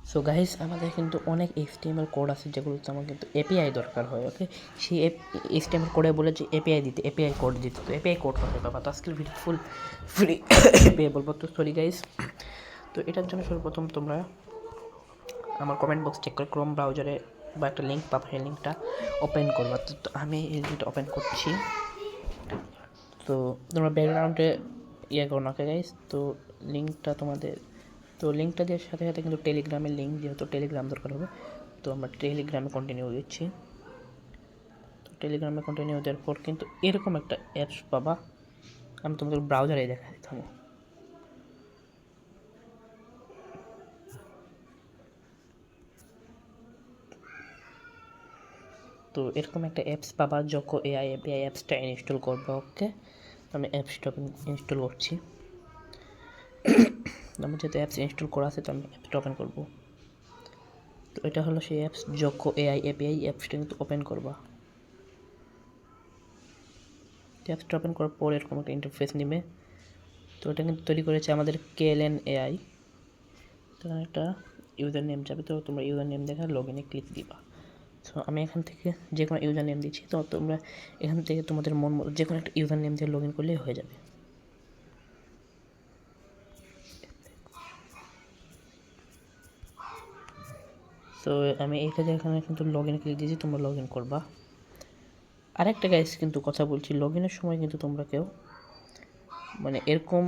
So guys, আমাদের কিন্তু অনেক HTML কোড আছে যেগুলোতে আমার কিন্তু এপিআই দরকার হয়। ওকে, সেই HTML কোডে বলেছে এপিআই দিতে, এপিআই কোড দিতে। তো এপিআই কোড করতে পারবা। তো আজকের ভিডিও ফুল ফ্রি এপিআই বলবো। তো সরি গাইস, তো এটার জন্য সর্বপ্রথম তোমরা আমার কমেন্ট বক্স চেক করে ক্রোম ব্রাউজারে বা একটা লিঙ্ক পাবো, সেই লিঙ্কটা ওপেন করবা। তো আমি এই লিঙ্কটা ওপেন করছি। তো তোমরা ব্যাকগ্রাউন্ডে করো না গাইস। তো লিঙ্কটা তোমাদের, তো লিঙ্কটা দেওয়ার সাথে সাথে কিন্তু টেলিগ্রামের লিঙ্ক, যেহেতু টেলিগ্রাম দরকার হবে, তো আমরা টেলিগ্রামে কন্টিনিউ দিচ্ছি। তো টেলিগ্রামে কন্টিনিউ দেওয়ার পর কিন্তু এরকম একটা অ্যাপস পাবা। আমি তোমাদের ব্রাউজারে দেখাই থামো। তো এরকম একটা অ্যাপস পাবা, জোকো এআই এপিআই অ্যাপসটা ইনস্টল করবা। ওকে, আমি অ্যাপসটা ইনস্টল করছি। আমার যেহেতু অ্যাপস ইনস্টল করা আছে, তো আমি অ্যাপসটা ওপেন করবো। তো এটা হলো সেই অ্যাপস, জোকো এআই এপিআই অ্যাপসটা কিন্তু ওপেন করবা। অ্যাপসটা ওপেন করার পর এরকম একটা ইন্টারফেস নেবে। তো এটা কিন্তু তৈরি করেছে আমাদের KLN AI। তো একটা ইউজার নেম যাবে, তো তোমরা ইউজার নেম দেখে লগ ইনে ক্লিক দিবা। সো আমি এখান থেকে যে কোনো ইউজার নেম দিচ্ছি। তো তোমরা এখান থেকে তোমাদের মন মতো যে কোনো একটা ইউজার নেম দিয়ে লগ ইন করলেই হয়ে যাবে। তো আমি এই কাজে এখানে কিন্তু লগ ইনে ক্লিক দিয়েছি, তোমরা লগ ইন করবা। আরেকটা গাইস কিন্তু কথা বলছি, লগ ইনের সময় কিন্তু তোমরা কেউ মানে এরকম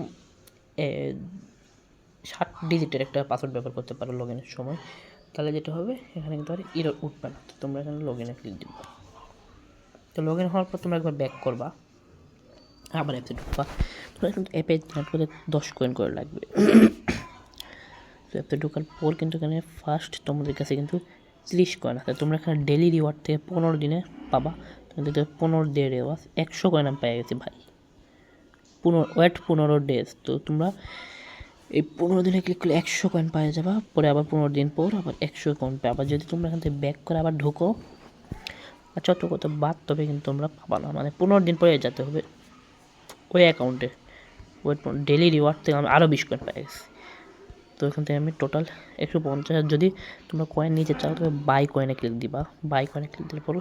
7 ডিজিটের একটা পাসওয়ার্ড ব্যবহার করতে পারো লগ ইনের সময়। তাহলে যেটা হবে, এখানে কিন্তু আর এরর উঠবে না। তো তোমরা এখানে লগ ইনে ক্লিক দিবা। তো লগ ইন হওয়ার পর তোমরা একবার ব্যাক করবা, আবার অ্যাপে ঢুকবা। তোমরা কিন্তু অ্যাপে নেট করতে 10 কয়েন করে লাগবে। তো অ্যাপে ঢোকার পর কিন্তু এখানে ফার্স্ট তোমাদের কাছে কিন্তু 30 কয়েন আছে। তোমরা এখানে ডেলি রিওয়ার্ড থেকে 15 দিনে পাবা। তোমাদের 15 ডে রিওয়ার্ড 100 কয়েন আমি পেয়ে গেছি ভাই। 15 ডেজ। তো তোমরা এই 15 দিনে ক্লিক করলে 100 কয়েন পাওয়া যাবা। পরে আবার 15 দিন পর আবার 100 কয়েন পাবা। যদি তোমরা এখান থেকে ব্যাক করে আবার ঢোকো, আচ্ছা অত কত বাদ, তবে কিন্তু তোমরা পাবা না। মানে 15 দিন পরে যেতে হবে ওই অ্যাকাউন্টে। ওই ডেলি রিওয়ার্ড থেকে আমি আরও 20 কয়েন পেয়ে গেছি। তো এখান থেকে আমি টোটাল 150। যদি তোমরা কয়েন নিতে চাও তবে বাই কয়েনে ক্লিক দিবা। বাই কয়েনে ক্লিক দেওয়ার পর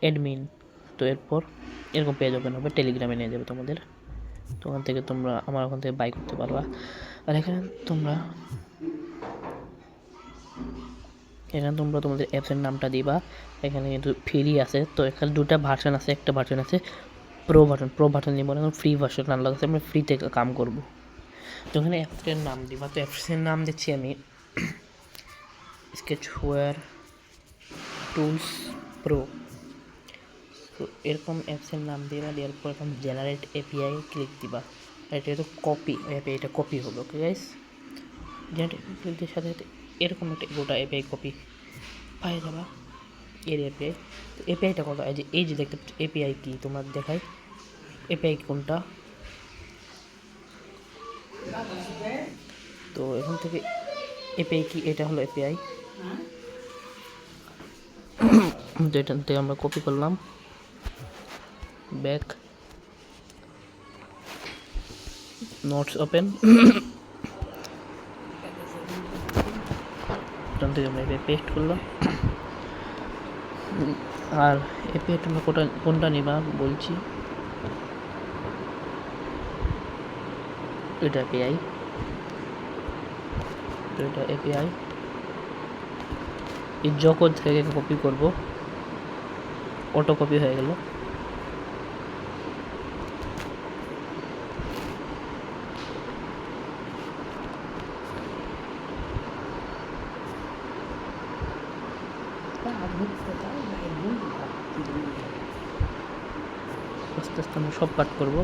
অ্যাডমিন, তো এরপর এরকম পেজ ওপেন হবে, টেলিগ্রামে নিয়ে যাবে তোমাদের। তো ওখান থেকে তোমরা আমার ওখান থেকে বাই করতে পারবা। আর এখানে তোমরা তোমাদের অ্যাপসের নামটা দিবা। এখানে কিন্তু ফ্রি আছে। তো এখানে দুটা ভার্সন আছে, একটা ভার্সন আছে প্রো ভার্সন নিব, এখন ফ্রি ভার্সন আনলক আছে, আমরা ফ্রিতে কাম করব। তো এখানে অ্যাপসের নাম দিবা। তো অ্যাপসের নাম দিচ্ছি আমি স্কেচওয়্যার টুলস প্রো। তো এরকম অ্যাপসের নাম দিবা, দেওয়ার পর এখন জেনারেট এপিআই ক্লিক দিবা। এটা তো কপি এপিআইটা কপি হবে। Okay guys, generate API click দেওয়ার সাথে সাথে এরকম একটা গোটা এপিআই কপি পাই যাবা। এর এপিআই, তো এপিআইটা কোনটা, এই যে দেখতে এপিআই কি তোমরা দেখাই, এপিআই কোনটা। তো এখান থেকে এপিআই কি, এটা হলো এপিআই। তো এখান থেকে আমরা কপি করলাম, ব্যাক, নোটস ওপেন, এখান থেকে আমরা এপিআই পেস্ট করলাম। আর এপিআই তোমরা কোনটা নিবা বলছি, এটা এপিআই। তো এটা এপিআই এই জোকো থেকে কপি করব, অটো কপি হয়ে গেল। আস্তে আস্তে আমরা সব কাট করব।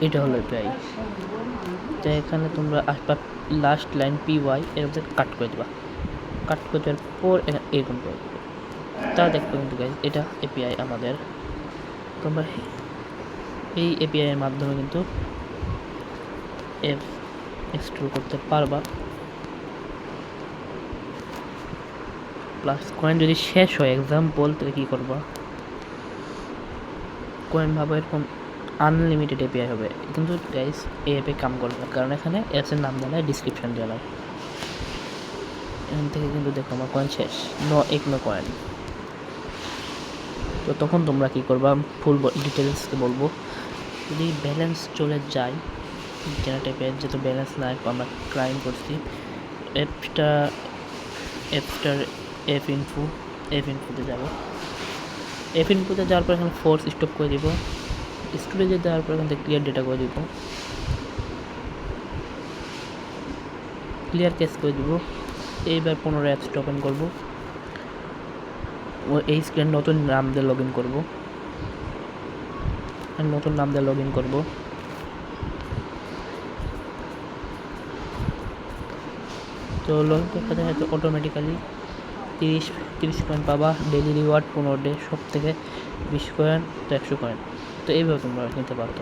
এটা হলো এপিআই। তো এখানে তোমরা আসবা লাস্ট লাইন PY এর মধ্যে কাট করে দেবা। কাট করে দেওয়ার পর এরকম করে দেবে, তা দেখবো কিন্তু গাইজ এটা এপিআই আমাদের। তোমরা এই এপিআই এর মাধ্যমে কিন্তু অ্যাপ ইনস্টল করতে পারবা। প্লাস কয়েন যদি শেষ হয় এক্সাম্পল, তাহলে কী করবা, কয়েন ভাবো এরকম আনলিমিটেড এপিআই হবে, কিন্তু গাইস এই অ্যাপে কাম করবে না, কারণ এখানে অ্যাপসের নাম দেওয়া ডিসক্রিপশন দেওয়া। এখান থেকে কিন্তু দেখো আমার কয়েন শেষ, নো কয়েন। তো তখন তোমরা কী করবা, ফুল ডিটেলসকে বলবো। যদি ব্যালেন্স চলে যায় জেনারেট অ্যাপের, যেহেতু ব্যালেন্স নাই, আমরা ক্রাইম করছি, অ্যাপটার এফ ইনফোতে যাবো। এফ ইনফোতে যাওয়ার পর এখানে ফোর্স স্টপ করে দিব, স্টোরেজে দেওয়ার পর এখান থেকে ক্লিয়ার ডেটা করে দিব, ক্লিয়ার কেস করে দিব। এইবার 15 অ্যাপসটা ওপেন করবো, এই স্ক্রিন নতুন নাম দিয়ে লগ ইন করবো, তো লগ ইন করতে হয়তো অটোমেটিক্যালি 30 কয়েন পাবা, ডেলি রিওয়ার্ড 15 ডে, সব থেকে 20 কয়েন তো 100 কয়েন। তো এইভাবে তোমরা নিতে পারতো।